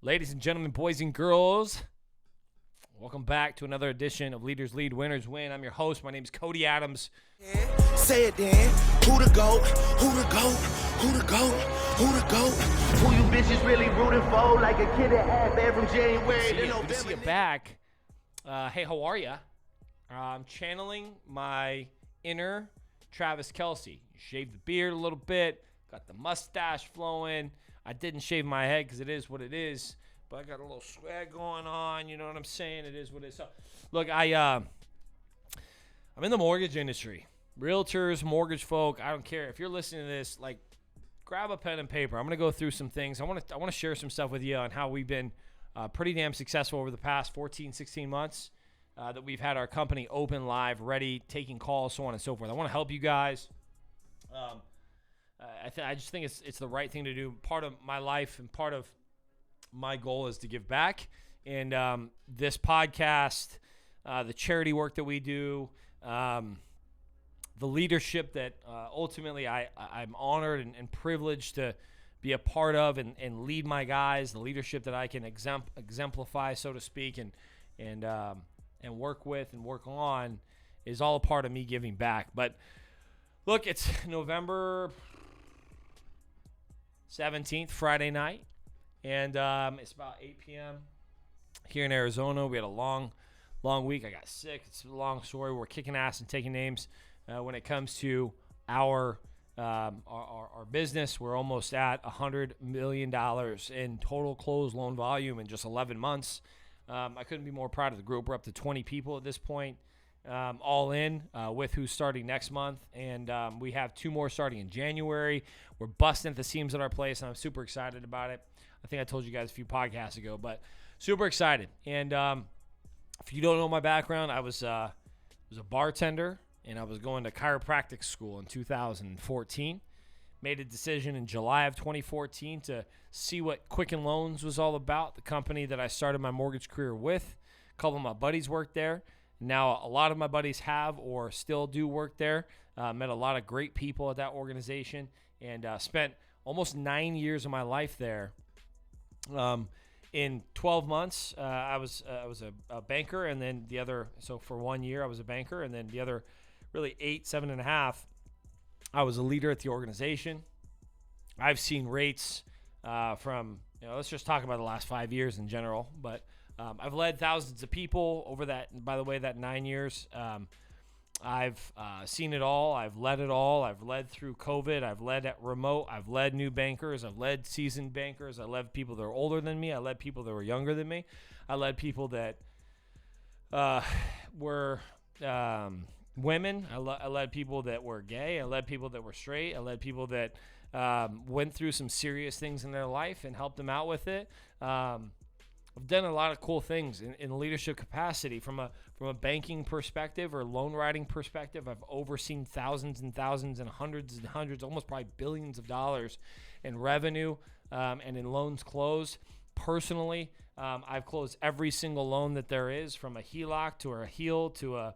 Ladies and gentlemen, boys and girls, welcome back to another edition of Leaders Lead, Winners Win. I'm your host. My name is Cody Adams. Say it then. Who the GOAT? Who the GOAT? Who the GOAT? Who the GOAT? Who you bitches really rooting for? Like a kid that had bad from January to November. Good to see you back. Hey, how are you? I'm channeling my inner Travis Kelce. Shaved the beard a little bit, got the mustache flowing. I didn't shave my head because it is what it is, but I got a little swag going on. You know what I'm saying? It is what it is. So, look, I'm in the mortgage industry. Realtors, mortgage folk, I don't care. If you're listening to this, like, grab a pen and paper. I'm going to go through some things. I want to share some stuff with you on how we've been pretty damn successful over the past 14, 16 months that we've had our company open, live, ready, taking calls, so on and so forth. I want to help you guys. I just think it's the right thing to do. Part of my life and part of my goal is to give back. And this podcast, the charity work that we do, the leadership that ultimately I'm honored and privileged to be a part of and lead my guys, the leadership that I can exemplify, so to speak, and work with and work on is all a part of me giving back. But look, it's November 17th, Friday night, and it's about 8 p.m. here in Arizona. We had a long week. I got sick. It's a long story. We're kicking ass and taking names when it comes to our business. We're almost at $100 million in total closed loan volume in just 11 months. I couldn't be more proud of the group. We're up to 20 people at this point. All in with who's starting next month, and we have 2 more starting in January. We're busting at the seams at our place, and I'm super excited about it. I think I told you guys a few podcasts ago, but super excited. And if you don't know my background, I was a bartender, and I was going to chiropractic school in 2014. Made a decision in July of 2014 to see what Quicken Loans was all about, the company that I started my mortgage career with. A couple of my buddies worked there. Now, a lot of my buddies have or still do work there. Met a lot of great people at that organization and spent almost 9 years of my life there. In 12 months, I was a banker, and then so for 1 year I was a banker, and then the other really 7.5, I was a leader at the organization. I've seen rates from, let's just talk about the last 5 years in general, but I've led thousands of people over that, by the way, that 9 years. I've seen it all. I've led it all. I've led through COVID. I've led at remote. I've led new bankers. I've led seasoned bankers. I led people that are older than me. I led people that were younger than me. I led people that were women. I led people that were gay. I led people that were straight. I led people that went through some serious things in their life and helped them out with it. I've done a lot of cool things in leadership capacity from a banking perspective or loan writing perspective. I've overseen thousands and thousands and hundreds, almost probably billions of dollars in revenue and in loans closed. Personally, I've closed every single loan that there is, from a HELOC to a HEAL to a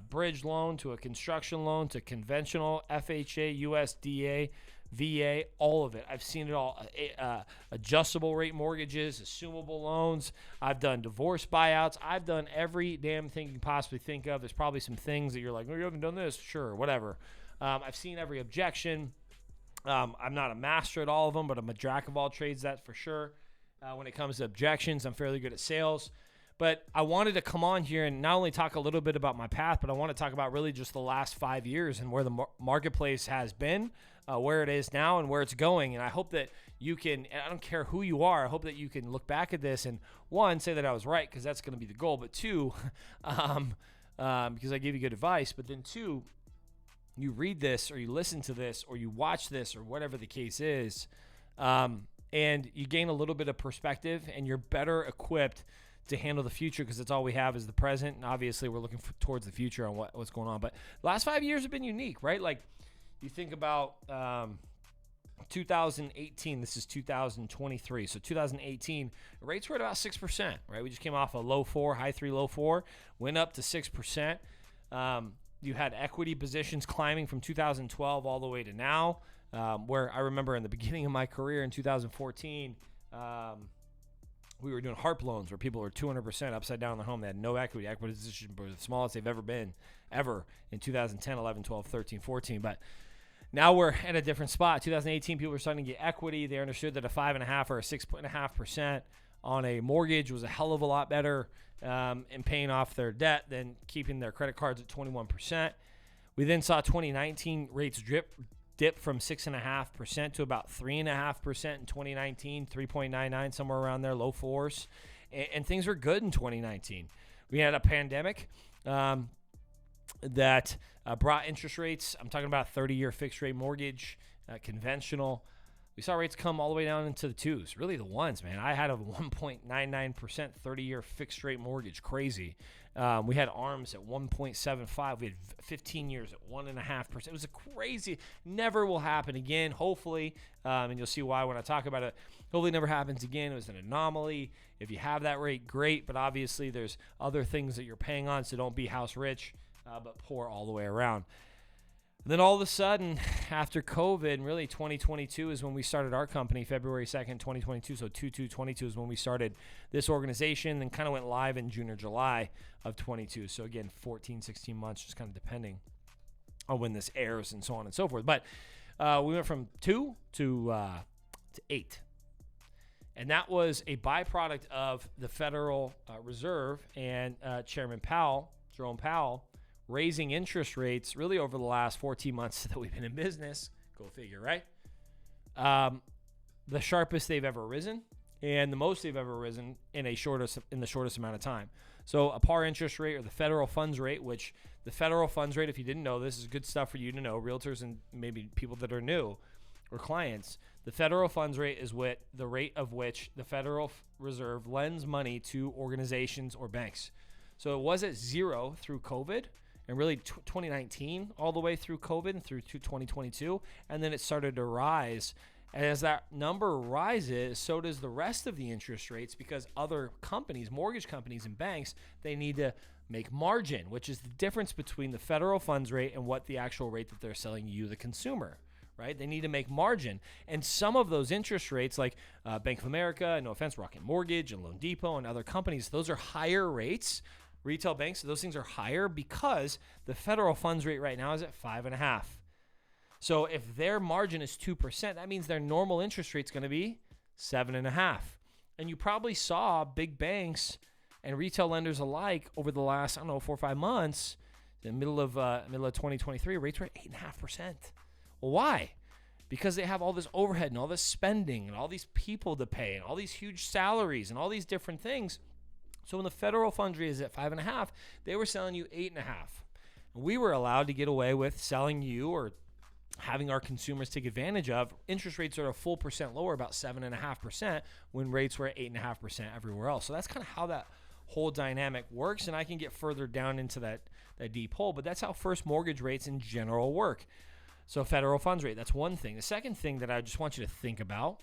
bridge loan to a construction loan to conventional FHA, USDA, VA, all of it. I've seen it all. Adjustable rate mortgages, assumable loans. I've done divorce buyouts. I've done every damn thing you can possibly think of. There's probably some things that you're like, oh, you haven't done this? Sure, whatever. I've seen every objection. I'm not a master at all of them, but I'm a jack of all trades, that's for sure. When it comes to objections, I'm fairly good at sales. But I wanted to come on here and not only talk a little bit about my path, but I want to talk about really just the last 5 years and where the marketplace has been, where it is now, and where it's going. And I hope that you can, and I don't care who you are, I hope that you can look back at this and, one, say that I was right, because that's going to be the goal. But two, because I gave you good advice, but then two, you read this or you listen to this or you watch this or whatever the case is, and you gain a little bit of perspective and you're better equipped to handle the future, because that's all we have is the present, and obviously we're looking towards the future on what's going on. But the last 5 years have been unique, right? Like, you think about 2018, this is 2023, so 2018 rates were at about 6%, right? We just came off a low 4, high 3, low 4, went up to 6%. You had equity positions climbing from 2012 all the way to now, where I remember in the beginning of my career in 2014, We were doing HARP loans where people were 200% upside down in their home. They had no equity. Equity position was the smallest they've ever been, ever, in 2010, 11, 12, 13, 14. But now we're at a different spot. 2018, people were starting to get equity. They understood that a 5.5 or a 6.5% on a mortgage was a hell of a lot better in paying off their debt than keeping their credit cards at 21%. We then saw 2019 rates dip from 6.5% to about 3.5% in 2019, 3.99, somewhere around there, low fours. And things were good in 2019. We had a pandemic that brought interest rates. I'm talking about a 30-year fixed rate mortgage, conventional. We saw rates come all the way down into the twos, really the ones, man. I had a 1.99% 30-year fixed rate mortgage, crazy. We had ARMs at 1.75. We had 15 years at 1.5%. It was a crazy, never will happen again, hopefully, and you'll see why when I talk about it. Hopefully never happens again. It was an anomaly. If you have that rate, great, but obviously there's other things that you're paying on, so don't be house rich, but poor all the way around. Then all of a sudden, after COVID, and really 2022 is when we started our company, February 2nd, 2022. So 2/2/22 is when we started this organization, and kind of went live in June or July of 22. So again, 14, 16 months, just kind of depending on when this airs and so on and so forth. But we went from 2 to 8. And that was a byproduct of the Federal Reserve and Chairman Powell, Jerome Powell, raising interest rates really over the last 14 months that we've been in business. Go figure, right? The sharpest they've ever risen and the most they've ever risen in the shortest amount of time. So a par interest rate, or the federal funds rate, which the federal funds rate, if you didn't know, this is good stuff for you to know, realtors and maybe people that are new or clients. The federal funds rate is the rate of which the Federal Reserve lends money to organizations or banks. So it was at zero through COVID, and really 2019 all the way through COVID and through 2022, and then it started to rise. And as that number rises, so does the rest of the interest rates, because other companies, mortgage companies and banks, they need to make margin, which is the difference between the federal funds rate and what the actual rate that they're selling you, the consumer, right? They need to make margin. And some of those interest rates, like Bank of America, no offense, Rocket Mortgage and Loan Depot and other companies, those are higher rates. Retail banks, those things are higher because the federal funds rate right now is at 5.5. So if their margin is 2%, that means their normal interest rate is going to be 7.5. And you probably saw big banks and retail lenders alike over the last, 4 or 5 months, the middle of 2023, rates were at 8.5%. Well, why? Because they have all this overhead and all this spending and all these people to pay and all these huge salaries and all these different things. So when the federal funds rate is at 5.5, they were selling you 8.5. We were allowed to get away with selling you, or having our consumers take advantage of, interest rates are a full percent lower, about 7.5%, when rates were at 8.5% everywhere else. So that's kind of how that whole dynamic works. And I can get further down into that deep hole, but that's how first mortgage rates in general work. So federal funds rate, that's one thing. The second thing that I just want you to think about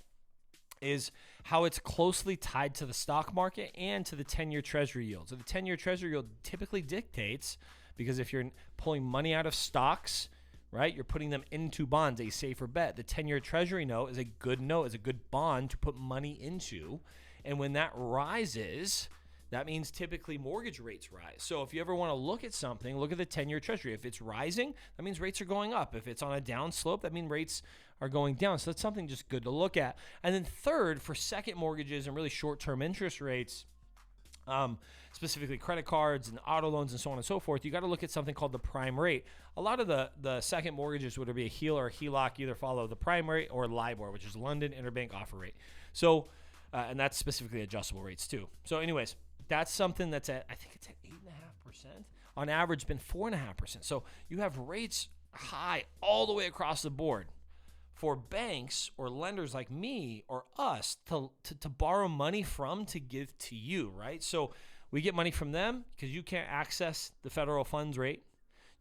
is how it's closely tied to the stock market and to the 10-year treasury yield. So the 10-year treasury yield typically dictates, because if you're pulling money out of stocks, right, you're putting them into bonds, a safer bet. The 10-year treasury note is a good note, is a good bond to put money into. And when that rises, that means typically mortgage rates rise. So if you ever want to look at something, look at the 10-year treasury. If it's rising, that means rates are going up. If it's on a down slope, that means rates are going down. So that's something just good to look at. And then third, for second mortgages and really short-term interest rates, specifically credit cards and auto loans and so on and so forth, you got to look at something called the prime rate. A lot of the second mortgages, whether it be a HEL or a HELOC, either follow the prime rate or LIBOR, which is London Interbank Offer Rate. So, and that's specifically adjustable rates too. So anyways, that's something that's at, I think it's at 8.5%. On average, been 4.5%. So you have rates high all the way across the board for banks or lenders like me or us to borrow money from, to give to you, right? So we get money from them because you can't access the federal funds rate.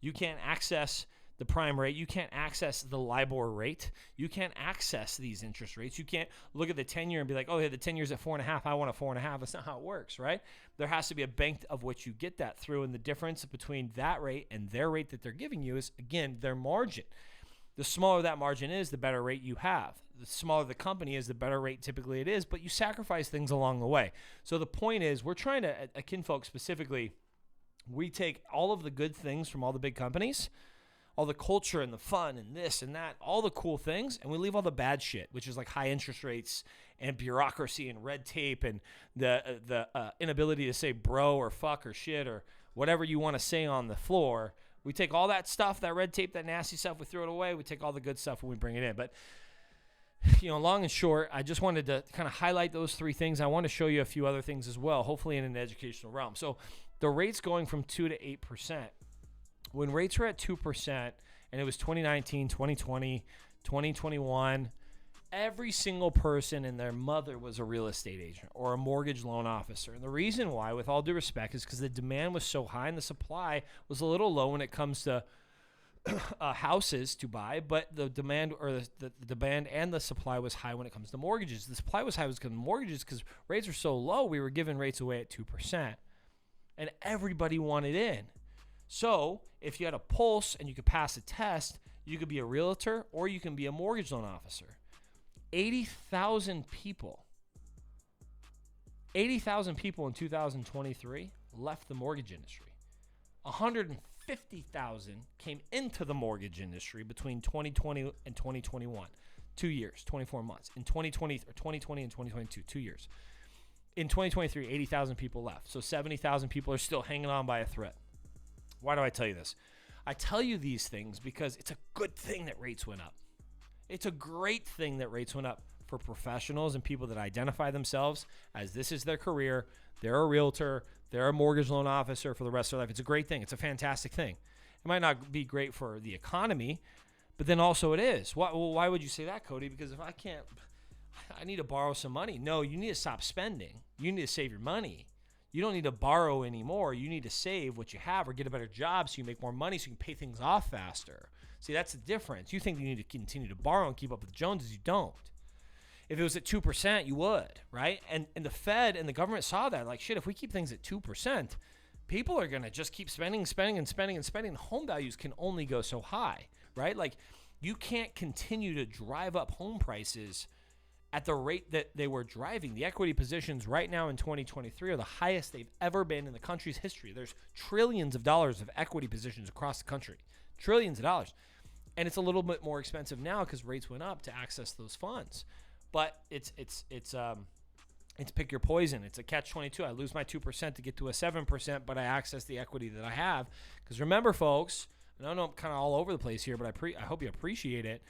You can't access the prime rate. You can't access the LIBOR rate. You can't access these interest rates. You can't look at the 10-year and be like, oh, yeah, the 10-year's at 4.5. I want a 4.5. That's not how it works, right? There has to be a bank of which you get that through, and the difference between that rate and their rate that they're giving you is, again, their margin. The smaller that margin is, the better rate you have. The smaller the company is, the better rate typically it is, but you sacrifice things along the way. So the point is, we're trying to, at Kinfolk specifically, we take all of the good things from all the big companies, all the culture and the fun and this and that, all the cool things, and we leave all the bad shit, which is like high interest rates and bureaucracy and red tape and the inability to say bro or fuck or shit or whatever you want to say on the floor. We take all that stuff, that red tape, that nasty stuff, we throw it away. We take all the good stuff and we bring it in. But, long and short, I just wanted to kind of highlight those three things. I want to show you a few other things as well, hopefully in an educational realm. So the rates going from 2 to 8%. When rates were at 2%, and it was 2019, 2020, 2021, every single person and their mother was a real estate agent or a mortgage loan officer. And the reason why, with all due respect, is because the demand was so high and the supply was a little low when it comes to houses to buy, but the demand or the demand and the supply was high when it comes to mortgages. The supply was high because of mortgages because rates were so low, we were giving rates away at 2%. And everybody wanted in. So if you had a pulse and you could pass a test, you could be a realtor or you can be a mortgage loan officer. 80,000 people in 2023 left the mortgage industry. 150,000 came into the mortgage industry between 2020 and 2021. 2 years, 24 months. In 2020 and 2022, 2 years. In 2023, 80,000 people left. So 70,000 people are still hanging on by a thread. Why do I tell you this? I tell you these things because it's a good thing that rates went up. It's a great thing that rates went up for professionals and people that identify themselves as this is their career. They're a realtor. They're a mortgage loan officer for the rest of their life. It's a great thing. It's a fantastic thing. It might not be great for the economy, but then also it is. Why would you say that, Cody? Because if I need to borrow some money. No, you need to stop spending. You need to save your money. You don't need to borrow anymore. You need to save what you have or get a better job so you make more money so you can pay things off faster. See, that's the difference. You think you need to continue to borrow and keep up with the Joneses. You don't. If it was at 2%, you would, right? And the Fed and the government saw that. Like, shit, if we keep things at 2%, people are going to just keep spending. Home values can only go so high, right? Like, you can't continue to drive up home prices at the rate that they were driving. The equity positions right now in 2023 are the highest they've ever been in the country's history. There's trillions of dollars of equity positions across the country. Trillions of dollars. And it's a little bit more expensive now because rates went up to access those funds. But it's pick your poison. It's a catch-22. I lose my 2% to get to a 7%, but I access the equity that I have. Because remember, folks, and I know I'm kind of all over the place here, but I hope you appreciate it.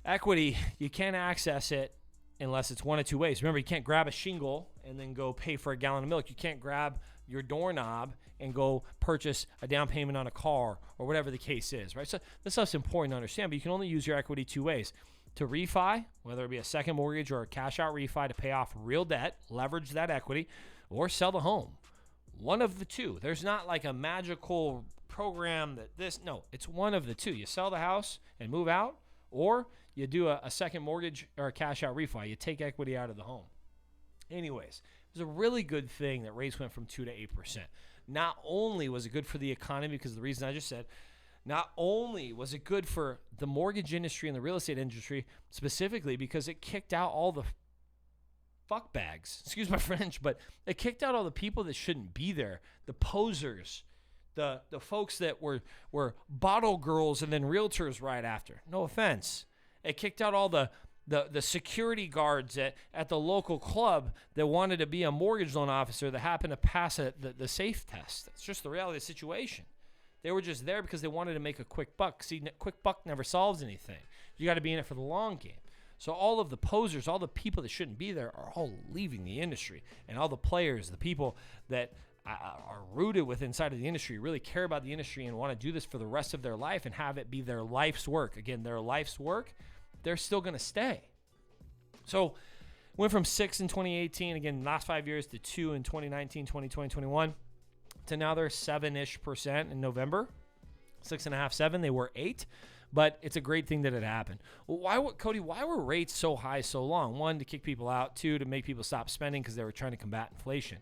Equity, you can't access it unless it's one of two ways. Remember, you can't grab a shingle and then go pay for a gallon of milk. You can't grab your doorknob and go purchase a down payment on a car or whatever the case is, right? So this stuff's important to understand, but you can only use your equity two ways. To refi, whether it be a second mortgage or a cash out refi to pay off real debt, leverage that equity, or sell the home. One of the two. There's not like a magical program no, it's one of the two. You sell the house and move out, or you do a second mortgage or a cash out refi. You take equity out of the home. Anyways, it was a really good thing that rates went from 2 to 8%. Not only was it good for the economy because of the reason I just said, not only was it good for the mortgage industry and the real estate industry specifically because it kicked out all the fuck bags, excuse my French, but it kicked out all the people that shouldn't be there, the posers, the folks that were bottle girls and then realtors right after. No offense. It kicked out all the security guards at the local club that wanted to be a mortgage loan officer that happened to pass the safe test. That's just the reality of the situation. They were just there because they wanted to make a quick buck. See, quick buck never solves anything. You got to be in it for the long game. So all of the posers, all the people that shouldn't be there are all leaving the industry. And all the players, the people that are rooted with inside of the industry, really care about the industry and want to do this for the rest of their life and have it be their life's work. Again, their life's work, they're still going to stay. So went from 6 in 2018, again, last 5 years, to 2 in 2019, 2020, 21. To now they're 7-ish% in November, 6.5, 7. They were 8, but it's a great thing that it happened. Well, Cody, why were rates so high so long? 1, to kick people out. 2, to make people stop spending because they were trying to combat inflation.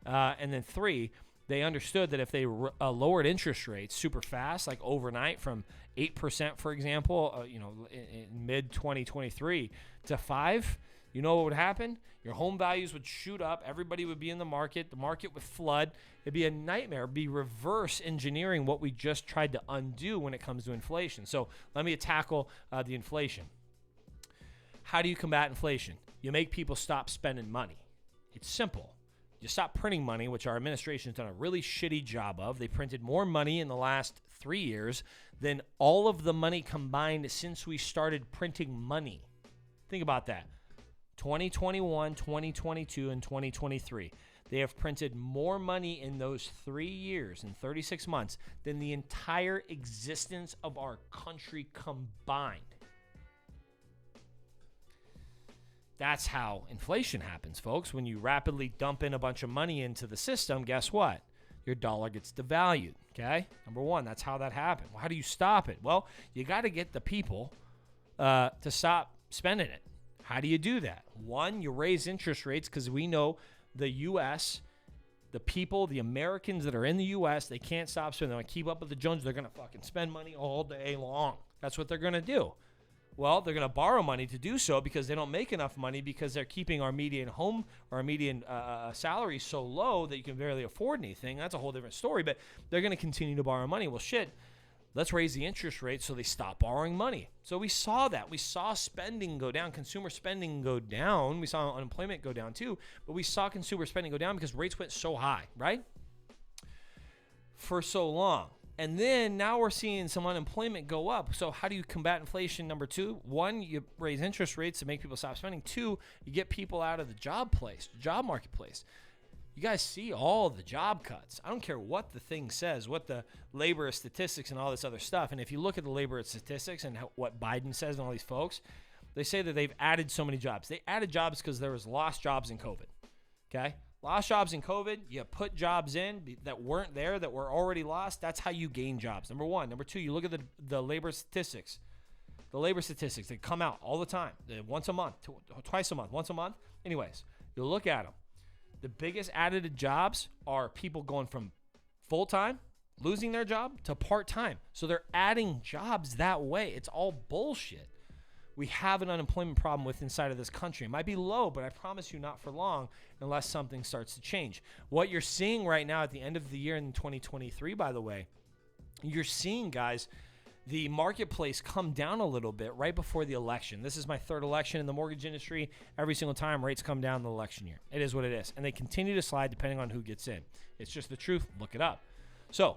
And then 3, they understood that if they lowered interest rates super fast, like overnight from 8%, for example, in mid-2023 to 5%, you know what would happen? Your home values would shoot up. Everybody would be in the market. The market would flood. It'd be a nightmare. It'd be reverse engineering what we just tried to undo when it comes to inflation. So let me tackle the inflation. How do you combat inflation? You make people stop spending money. It's simple. You stop printing money, which our administration's done a really shitty job of. They printed more money in the last 3 years than all of the money combined since we started printing money. Think about that. 2021, 2022, and 2023. They have printed more money in those 3 years, in 36 months, than the entire existence of our country combined. That's how inflation happens, folks. When you rapidly dump in a bunch of money into the system, guess what? Your dollar gets devalued, okay? Number one, that's how that happened. Well, how do you stop it? Well, you got to get the people to stop spending it. How do you do that? One, you raise interest rates because we know the U.S., the people, the Americans that are in the U.S., they can't stop spending. They want to keep up with the Joneses. They're going to fucking spend money all day long. That's what they're going to do. Well, they're going to borrow money to do so because they don't make enough money because they're keeping our median home or our median salary so low that you can barely afford anything. That's a whole different story, but they're going to continue to borrow money. Well, shit. Let's raise the interest rate so they stop borrowing money. So we saw that. We saw spending go down, consumer spending go down. We saw unemployment go down too, but we saw consumer spending go down because rates went so high, right? For so long. And then now we're seeing some unemployment go up. So how do you combat inflation? Number two, one, you raise interest rates to make people stop spending. Two, you get people out of the job marketplace. You guys see all the job cuts. I don't care what the thing says, what the labor statistics and all this other stuff. And if you look at the labor statistics and what Biden says and all these folks, they say that they've added so many jobs. They added jobs because there was lost jobs in COVID, okay? Lost jobs in COVID, you put jobs in that weren't there, that were already lost. That's how you gain jobs, number one. Number two, you look at the labor statistics. The labor statistics, they come out all the time, once a month, twice a month, once a month. Anyways, you'll look at them. The biggest added jobs are people going from full-time, losing their job, to part-time. So they're adding jobs that way. It's all bullshit. We have an unemployment problem with inside of this country. It might be low, but I promise you not for long unless something starts to change. What you're seeing right now at the end of the year in 2023, by the way, you're seeing, guys, the marketplace come down a little bit right before the election. This is my third election in the mortgage industry. Every single time rates come down in the election year. It is what it is. And they continue to slide depending on who gets in. It's just the truth. Look it up. So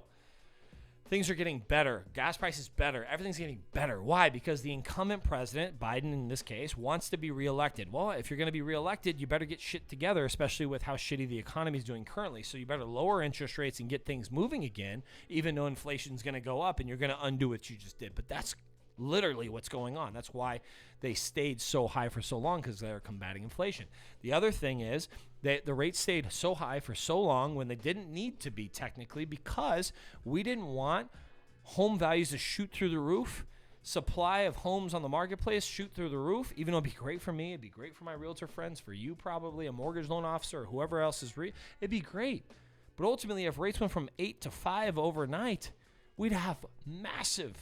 things are getting better. Gas prices better. Everything's getting better. Why? Because the incumbent president, Biden in this case, wants to be reelected. Well, if you're going to be reelected, you better get shit together, especially with how shitty the economy is doing currently. So you better lower interest rates and get things moving again, even though inflation's going to go up and you're going to undo what you just did. But that's literally what's going on. That's why they stayed so high for so long, because they're combating inflation. The other thing is that the rates stayed so high for so long when they didn't need to be, technically, because we didn't want home values to shoot through the roof, supply of homes on the marketplace shoot through the roof. Even though it'd be great for me, it'd be great for my realtor friends, for you probably, a mortgage loan officer, or whoever else is it'd be great. But ultimately, if rates went from 8 to 5 overnight, we'd have massive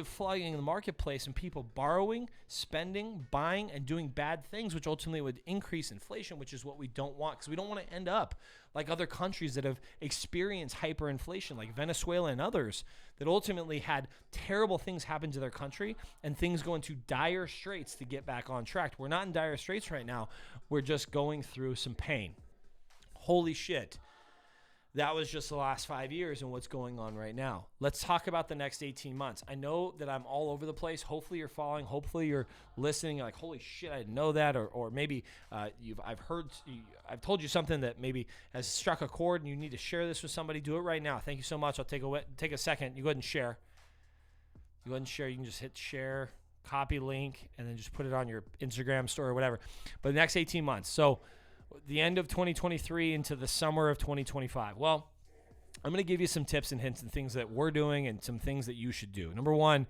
flooding in the marketplace and people borrowing, spending, buying, and doing bad things, which ultimately would increase inflation, which is what we don't want, because we don't want to end up like other countries that have experienced hyperinflation, like Venezuela and others, that ultimately had terrible things happen to their country and things go into dire straits to get back on track. We're not in dire straits right now. We're just going through some pain. Holy shit. That was just the last 5 years and what's going on right now. Let's talk about the next 18 months. I know that I'm all over the place. Hopefully you're following. Hopefully you're listening. Like, holy shit, I didn't know that. Or maybe I've told you something that maybe has struck a chord and you need to share this with somebody. Do it right now. Thank you so much. I'll take a second. You go ahead and share. You can just hit share, copy link, and then just put it on your Instagram story or whatever. But the next 18 months. So the end of 2023 into the summer of 2025. Well, I'm going to give you some tips and hints and things that we're doing and some things that you should do. Number one,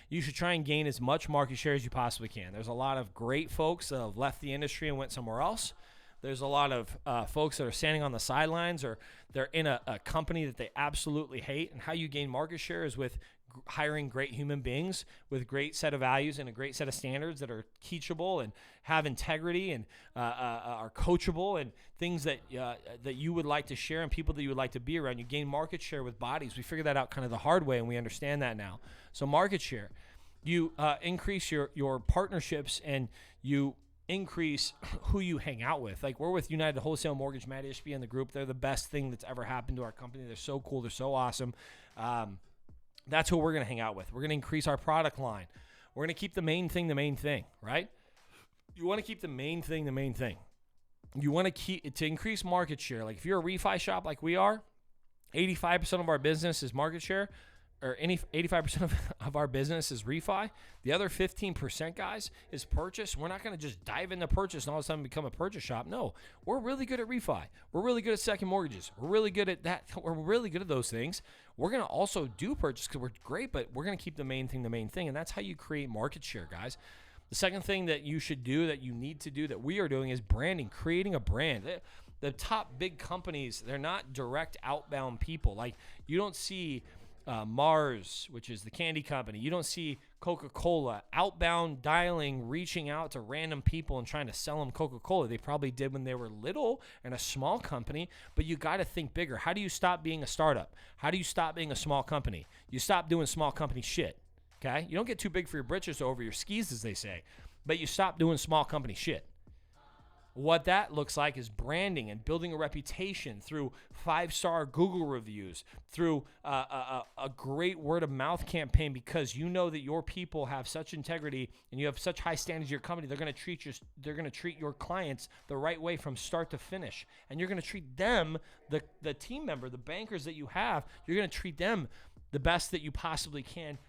you should try and gain as much market share as you possibly can. There's a lot of great folks that have left the industry and went somewhere else. There's a lot of folks that are standing on the sidelines, or they're in a company that they absolutely hate. And how you gain market share is with hiring great human beings with great set of values and a great set of standards that are teachable and have integrity and are coachable, and things that you would like to share and people that you would like to be around. You gain market share with bodies. We figured that out kind of the hard way, and we understand that now. So market share. You increase your partnerships, and you increase who you hang out with. Like, we're with United Wholesale Mortgage, Matt Ishby and the group. They're the best thing that's ever happened to our company. They're so cool. They're so awesome. That's who we're going to hang out with. We're going to increase our product line. We're going to keep the main thing, right? You want to keep the main thing. You want to keep to increase market share. Like, if you're a refi shop like we are, 85% of our business is market share, or 85% of our business is refi. The other 15%, guys, is purchase. We're not going to just dive into purchase and all of a sudden become a purchase shop. No, we're really good at refi. We're really good at second mortgages. We're really good at that. We're really good at those things. We're going to also do purchase because we're great, but we're going to keep the main thing. And that's how you create market share, guys. The second thing that you should do, that you need to do, that we are doing, is branding, creating a brand. The top big companies, they're not direct outbound people. Like, you don't see Mars, which is the candy company. You don't see Coca-Cola outbound dialing, reaching out to random people and trying to sell them Coca-Cola. They probably did when they were little and a small company, but you got to think bigger. How do you stop being a startup? How do you stop being a small company? You stop doing small company shit, okay? You don't get too big for your britches or over your skis, as they say, but you stop doing small company shit. What that looks like is branding and building a reputation through 5-star Google reviews, through a great word of mouth campaign, because you know that your people have such integrity and you have such high standards in your company. They're going to treat your clients the right way from start to finish, and you're going to treat them, the team member, the bankers that you have, you're going to treat them the best that you possibly can,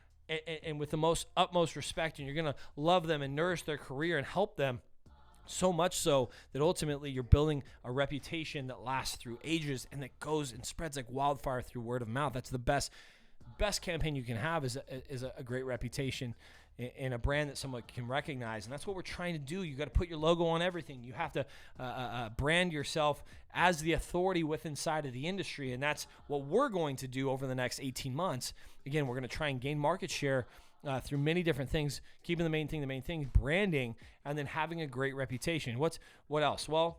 and with the utmost respect, and you're going to love them and nourish their career and help them. So much so that ultimately you're building a reputation that lasts through ages and that goes and spreads like wildfire through word of mouth. That's the best campaign you can have, is a great reputation in a brand that someone can recognize. And that's what we're trying to do. You got to put your logo on everything. You have to brand yourself as the authority within inside of the industry. And that's what we're going to do over the next 18 months. Again, we're going to try and gain market share through many different things, keeping the main thing, branding, and then having a great reputation. What else? Well,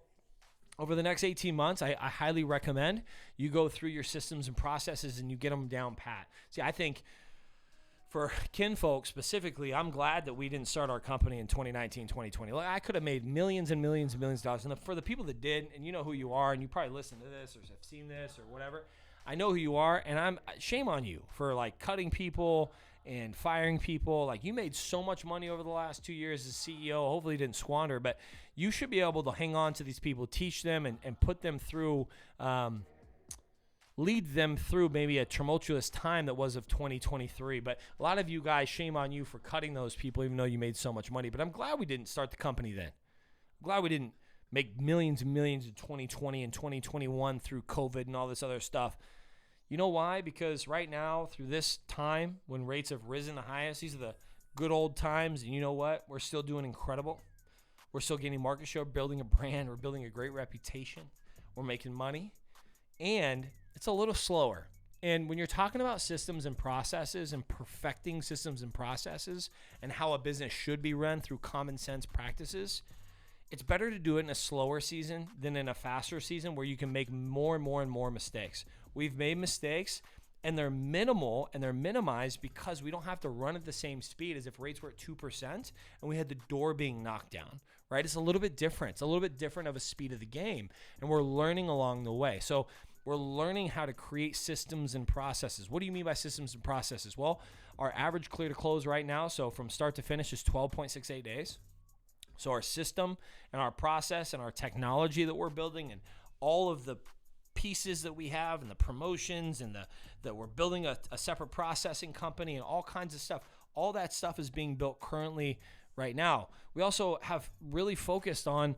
over the next 18 months, I highly recommend you go through your systems and processes and you get them down pat. See, I think for kinfolk specifically, I'm glad that we didn't start our company in 2019, 2020. Like, I could have made millions and millions and millions of dollars. And for the people that did, and you know who you are, and you probably listen to this or have seen this or whatever, I know who you are, and shame on you for like cutting people and firing people. Like, you made so much money over the last 2 years as CEO. Hopefully you didn't squander, but you should be able to hang on to these people, teach them, and put them through, lead them through maybe a tumultuous time that was of 2023. But a lot of you guys, shame on you for cutting those people, even though you made so much money. But I'm glad we didn't start the company then. I'm glad we didn't make millions and millions in 2020 and 2021 through COVID and all this other stuff. You know why? Because right now, through this time when rates have risen the highest, these are the good old times. And you know what? We're still doing incredible. We're still gaining market share, building a brand. We're building a great reputation. We're making money. And it's a little slower. And when you're talking about systems and processes and perfecting systems and processes and how a business should be run through common sense practices, it's better to do it in a slower season than in a faster season where you can make more and more and more mistakes. We've made mistakes, and they're minimal and they're minimized because we don't have to run at the same speed as if rates were at 2% and we had the door being knocked down, right? It's a little bit different. It's a little bit different of a speed of the game, and we're learning along the way. So we're learning how to create systems and processes. What do you mean by systems and processes? Well, our average clear to close right now, so from start to finish, is 12.68 days. So our system and our process and our technology that we're building and all of the pieces that we have and the promotions and that we're building a separate processing company and all kinds of stuff. All that stuff is being built currently right now. We also have really focused on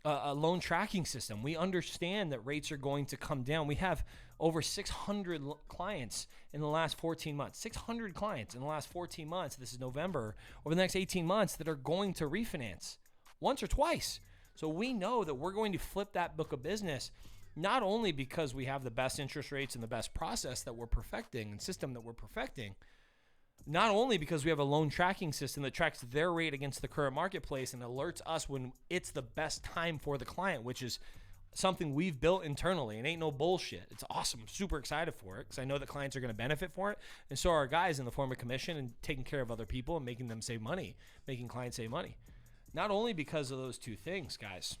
a loan tracking system. We understand that rates are going to come down. We have over 600 clients in the last 14 months. 600 clients in the last 14 months. This is November. Over the next 18 months that are going to refinance once or twice. So we know that we're going to flip that book of business, not only because we have the best interest rates and the best process that we're perfecting and system that we're perfecting, not only because we have a loan tracking system that tracks their rate against the current marketplace and alerts us when it's the best time for the client, which is something we've built internally. It ain't no bullshit. It's awesome. I'm super excited for it because I know that clients are going to benefit for it. And so are guys in the form of commission and taking care of other people and making them save money, making clients save money. Not only because of those two things, guys,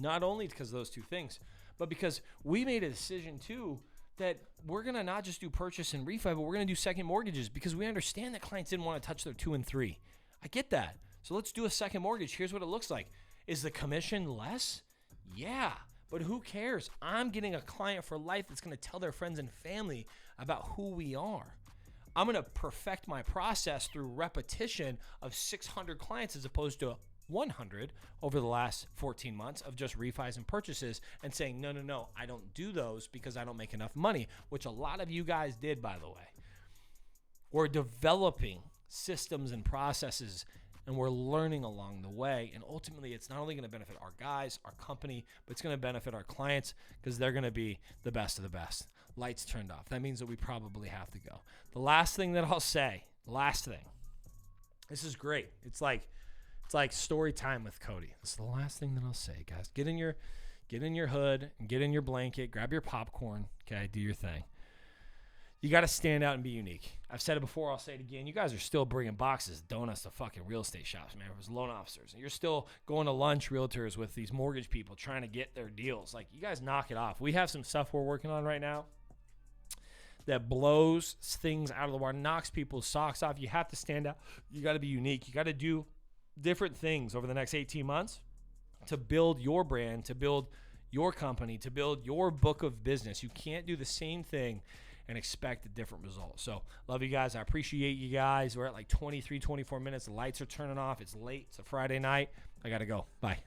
not only because of those two things, but because we made a decision too that we're going to not just do purchase and refi, but we're going to do second mortgages because we understand that clients didn't want to touch their 2 and 3. I get that. So let's do a second mortgage. Here's what it looks like. Is the commission less? Yeah, but who cares? I'm getting a client for life that's going to tell their friends and family about who we are. I'm going to perfect my process through repetition of 600 clients as opposed to 100 over the last 14 months of just refis and purchases and saying, no, I don't do those because I don't make enough money, which a lot of you guys did, by the way. We're developing systems and processes and we're learning along the way. And ultimately, it's not only going to benefit our guys, our company, but it's going to benefit our clients because they're going to be the best of the best. Lights turned off. That means that we probably have to go. The last thing that I'll say, this is great. It's like story time with Cody. This is the last thing that I'll say, guys. Get in your hood and get in your blanket. Grab your popcorn. Okay, do your thing. You got to stand out and be unique. I've said it before. I'll say it again. You guys are still bringing boxes, donuts to fucking real estate shops, man. It was loan officers. And you're still going to lunch realtors with these mortgage people trying to get their deals. Like, you guys knock it off. We have some stuff we're working on right now that blows things out of the water, knocks people's socks off. You have to stand out. You got to be unique. You got to do different things over the next 18 months to build your brand, to build your company, to build your book of business. You can't do the same thing and expect a different result. So love you guys. I appreciate you guys. We're at like 23, 24 minutes. The lights are turning off. It's late. It's a Friday night. I got to go. Bye.